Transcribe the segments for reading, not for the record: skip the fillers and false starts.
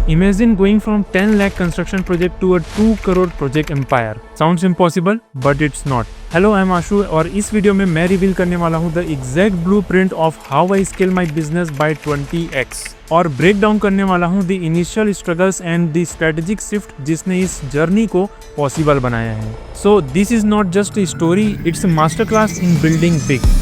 Imagine going from 10 lakh construction project to a 2 crore project empire. Sounds impossible, but it's not. Hello, I'm Ashu और इस video में मैं reveal करने वाला हूँ the exact blueprint of how I scale my business by 20x और break down करने वाला हूँ the initial struggles and the strategic shift जिसने इस जर्नी को पॉसिबल बनाया है। So this is not just a story, it's a master class in building big.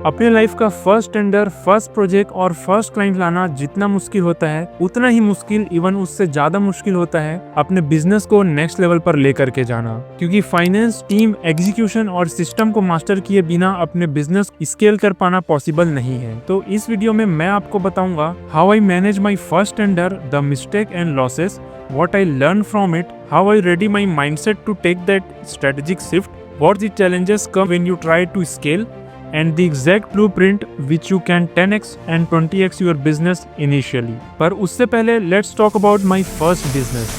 अपने लाइफ का फर्स्ट टेंडर, फर्स्ट प्रोजेक्ट और फर्स्ट क्लाइंट लाना जितना मुश्किल होता है उतना ही मुश्किल, इवन उससे ज्यादा मुश्किल होता है अपने बिजनेस को नेक्स्ट लेवल पर लेकर के जाना, क्योंकि फाइनेंस, टीम, एग्जीक्यूशन और सिस्टम को मास्टर किए बिना अपने बिजनेस स्केल कर पाना पॉसिबल नहीं है। तो इस वीडियो में मैं आपको बताऊंगा how I manage my first tender, the mistake and losses, what I learned from it, how I ready my mindset to take that strategic shift, what the challenges come when you try to scale, and the exact blueprint which you can 10x and 20x your business initially. पर उससे पहले let's talk about my first business.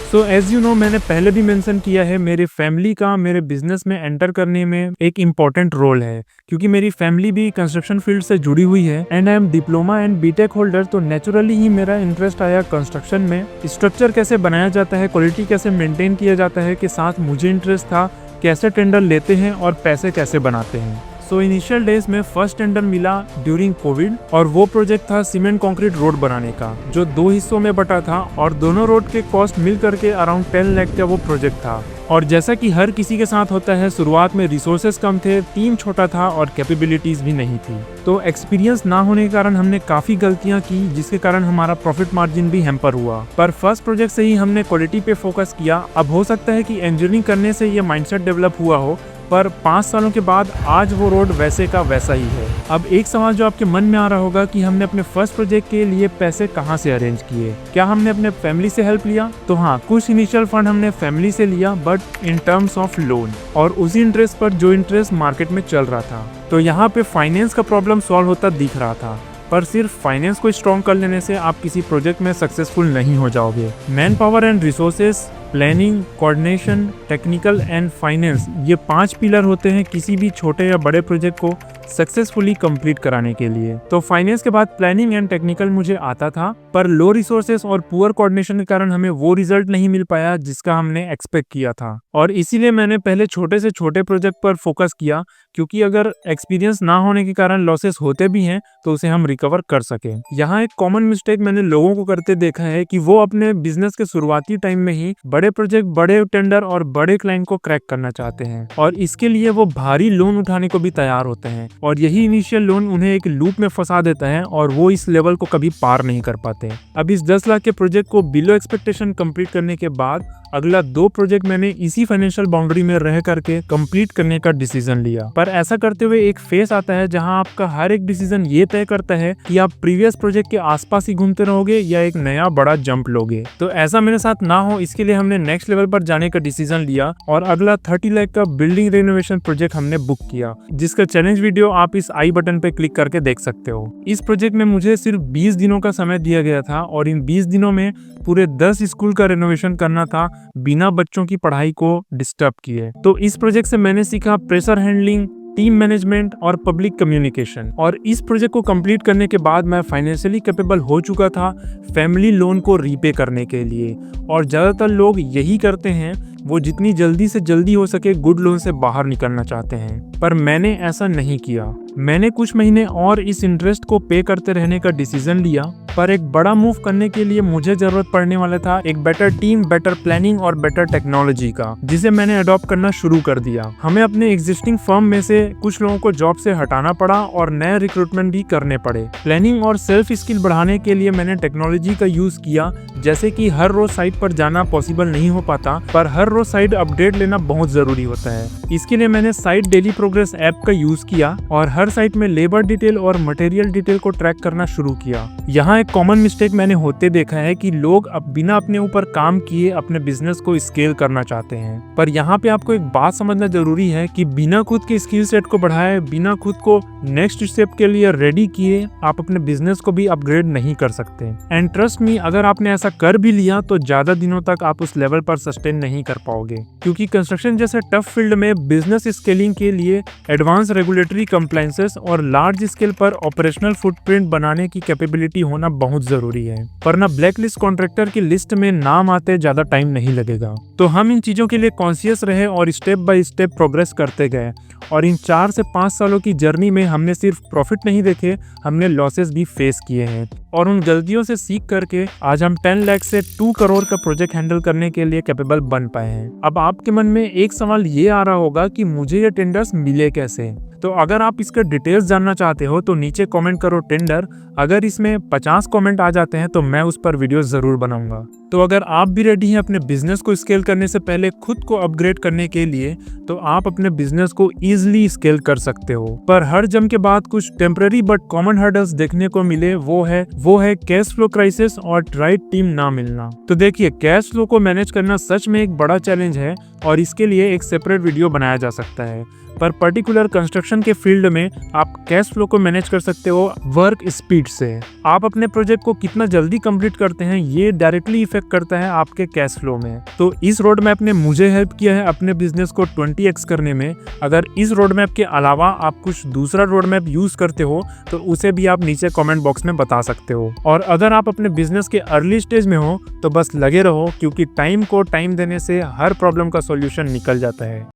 So as you know, मैंने पहले भी mention किया है, मेरे family का मेरे बिजनेस में एंटर करने में एक इम्पॉर्टेंट रोल है, क्योंकि मेरी फैमिली भी कंस्ट्रक्शन फील्ड से जुड़ी हुई है and I am diploma and BTech holder. तो नेचुरली ही मेरा इंटरेस्ट आया कंस्ट्रक्शन में, स्ट्रक्चर कैसे बनाया जाता है, क्वालिटी कैसे मेंटेन किया जाता है, के साथ मुझे इंटरेस्ट था कैसे टेंडर लेते हैं और पैसे कैसे बनाते हैं। सो इनिशियल डेज में फर्स्ट टेंडर मिला ड्यूरिंग कोविड और वो प्रोजेक्ट था सीमेंट कंक्रीट रोड बनाने का, जो 2 हिस्सों में बटा था और दोनों रोड के कॉस्ट मिल करके अराउंड 10 लाख का वो प्रोजेक्ट था। और जैसा कि हर किसी के साथ होता है, शुरुआत में रिसोर्सेज कम थे, टीम छोटा था और कैपेबिलिटीज भी नहीं थी। तो एक्सपीरियंस ना होने के कारण हमने काफी गलतियां की, जिसके कारण हमारा प्रॉफिट मार्जिन भी हैम्पर हुआ। पर फर्स्ट प्रोजेक्ट से ही हमने क्वालिटी पे फोकस किया। अब हो सकता है कि इंजीनियरिंग करने से ये माइंडसेट डेवलप हुआ हो, पर 5 सालों के बाद आज वो रोड वैसे का वैसा ही है। अब एक सवाल जो आपके मन में आ रहा होगा कि हमने अपने फर्स्ट प्रोजेक्ट के लिए पैसे कहाँ से अरेंज किए, क्या हमने अपने फैमिली से हेल्प लिया? तो हाँ, कुछ इनिशियल फंड हमने फैमिली से लिया, but in terms of loan, और उसी इंटरेस्ट पर जो इंटरेस्ट मार्केट में चल रहा था। तो यहाँ पे फाइनेंस का प्रॉब्लम सॉल्व होता दिख रहा था, पर सिर्फ फाइनेंस को स्ट्रॉन्ग कर लेने से आप किसी प्रोजेक्ट में सक्सेसफुल नहीं हो जाओगे। Man power and resources, planning, coordination, technical and finance, ये 5 पिलर होते हैं किसी भी छोटे या बड़े प्रोजेक्ट को सक्सेसफुली कंप्लीट कराने के लिए। तो फाइनेंस के बाद प्लानिंग एंड टेक्निकल मुझे आता था, पर लो रिसोर्सेस और पुअर कोऑर्डिनेशन के कारण हमें वो रिजल्ट नहीं मिल पाया जिसका हमने एक्सपेक्ट किया था। और इसीलिए मैंने पहले छोटे से छोटे प्रोजेक्ट पर फोकस किया, क्योंकि अगर एक्सपीरियंस ना होने के कारण लॉसेस होते भी हैं तो उसे हम रिकवर कर सके। यहाँ एक कॉमन मिस्टेक मैंने लोगों को करते देखा है कि वो अपने बिजनेस के शुरुआती टाइम में ही बड़े प्रोजेक्ट, बड़े टेंडर और बड़े क्लाइंट को क्रैक करना चाहते हैं, और इसके लिए वो भारी लोन उठाने को भी तैयार होते हैं, और यही इनिशियल लोन उन्हें एक लूप में फंसा देता है और वो इस लेवल को कभी पार नहीं कर पाते। अब इस 10 लाख के प्रोजेक्ट को बिलो एक्सपेक्टेशन कंप्लीट करने के बाद अगला 2 प्रोजेक्ट मैंने इसी फाइनेंशियल बाउंड्री में रह करके कंप्लीट करने का डिसीजन लिया। पर ऐसा करते हुए एक फेस आता है जहां आपका हर एक डिसीजन ये तय करता है कि आप प्रीवियस प्रोजेक्ट के आसपास ही घूमते रहोगे या एक नया बड़ा जंप लोगे। तो ऐसा मेरे साथ ना हो, इसके लिए हमने नेक्स्ट लेवल पर जाने का डिसीजन लिया और अगला 30 लाख का बिल्डिंग रेनोवेशन प्रोजेक्ट हमने बुक किया, जिसका चैलेंज वीडियो आप इस आई बटन पे क्लिक करके देख सकते हो। इस प्रोजेक्ट में मुझे सिर्फ 20 दिनों का समय दिया गया था और इन 20 दिनों में पूरे 10 स्कूल का रेनोवेशन करना था बिना बच्चों की पढ़ाई को डिस्टर्ब किए। तो इस प्रोजेक्ट से मैंने सीखा प्रेशर हैंडलिंग, टीम मैनेजमेंट और पब्लिक कम्युनिकेशन। और इस प्रोजेक्ट को कंप्लीट करने के बाद मैं फाइनेंशियली कैपेबल हो चुका था फैमिली लोन को रीपे करने के लिए। और ज़्यादातर लोग यही करते हैं, वो जितनी जल्दी से जल्दी हो सके गुड लोन से बाहर निकलना चाहते हैं, पर मैंने ऐसा नहीं किया। मैंने कुछ महीने और इस इंटरेस्ट को पे करते रहने का डिसीजन लिया, पर एक बड़ा मूव करने के लिए मुझे जरूरत पड़ने वाला था एक बेटर टीम, बेटर प्लानिंग और बेटर टेक्नोलॉजी का, जिसे मैंने अडॉप्ट करना शुरू कर दिया। हमें अपने एग्जिस्टिंग फर्म में से कुछ लोगों को जॉब से हटाना पड़ा और नए रिक्रूटमेंट भी करने पड़े। प्लानिंग और सेल्फ स्किल बढ़ाने के लिए मैंने टेक्नोलॉजी का यूज किया, जैसे कि हर रोज साइट पर जाना पॉसिबल नहीं हो पाता, पर हर रोज साइट अपडेट लेना बहुत जरूरी होता है। इसके लिए मैंने साइट डेली प्रोग्रेस ऐप का यूज किया और हर साइट में लेबर डिटेल और मटेरियल डिटेल को ट्रैक करना शुरू किया। यहाँ एक कॉमन मिस्टेक मैंने होते देखा है कि लोग अब बिना अपने ऊपर काम किए अपने बिजनेस को स्केल करना चाहते हैं, पर यहाँ पे आपको एक बात समझना जरूरी है कि बिना खुद के स्किल सेट को बढ़ाए, बिना खुद को नेक्स्ट स्टेप के लिए रेडी किए, आप अपने बिजनेस को भी अपग्रेड नहीं कर सकते। एंड ट्रस्ट मी, अगर आपने ऐसा कर भी लिया तो ज्यादा दिनों तक आप उस लेवल पर सस्टेन नहीं कर पाओगे, क्योंकि कंस्ट्रक्शन जैसे टफ फील्ड में बिजनेस स्केलिंग के लिए एडवांस रेगुलेटरी कंप्लायंसेस और लार्ज स्केल पर ऑपरेशनल फुटप्रिंट बनाने की कैपेबिलिटी होना बहुत जरूरी है, वरना ब्लैकलिस्ट कॉन्ट्रैक्टर की लिस्ट में नाम आते ज्यादा टाइम नहीं लगेगा। तो हम इन चीजों के लिए कॉन्शियस रहे और स्टेप बाय स्टेप प्रोग्रेस करते गए, और इन 4 से 5 सालों की जर्नी में हमने सिर्फ प्रॉफिट नहीं देखे, हमने लॉसेस भी फेस किए हैं, और उन गलतियों से सीख करके आज हम 10 लाख से 2 करोड़ का प्रोजेक्ट हैंडल करने के लिए कैपेबल बन पाए हैं। अब आपके मन में एक सवाल ये आ रहा होगा कि मुझे ये टेंडर्स मिले कैसे। तो अगर आप इसका डिटेल्स जानना चाहते हो तो नीचे कमेंट करो टेंडर। अगर इसमें 50 कमेंट आ जाते हैं तो मैं उस पर वीडियो जरूर बनाऊंगा। तो अगर आप भी रेडी हैं अपने बिजनेस को स्केल करने से पहले खुद को अपग्रेड करने के लिए, तो आप अपने बिजनेस को इजीली स्केल कर सकते हो। पर हर जम के बाद कुछ टेम्पररी बट कॉमन हर्डल्स देखने को मिले, वो है कैश फ्लो क्राइसिस और राइट टीम ना मिलना। तो देखिए, कैश फ्लो को मैनेज करना सच में एक बड़ा चैलेंज है और इसके लिए एक सेपरेट वीडियो बनाया जा सकता है, पर पर्टिकुलर कंस्ट्रक्शन के फील्ड में आप कैश फ्लो को मैनेज कर सकते हो वर्क स्पीड से। आप अपने प्रोजेक्ट को कितना जल्दी कंप्लीट करते हैं ये डायरेक्टली इफेक्ट करता है आपके कैश फ्लो में। तो इस रोड मैप ने मुझे हेल्प किया है अपने बिजनेस को 20x करने में। अगर इस रोड मैप के अलावा आप कुछ दूसरा रोड मैप यूज करते हो तो उसे भी आप नीचे कमेंट बॉक्स में बता सकते हो। और अगर आप अपने बिजनेस के अर्ली स्टेज में हो तो बस लगे रहो, क्योंकि टाइम को टाइम देने से हर प्रॉब्लम का सॉल्यूशन निकल जाता है।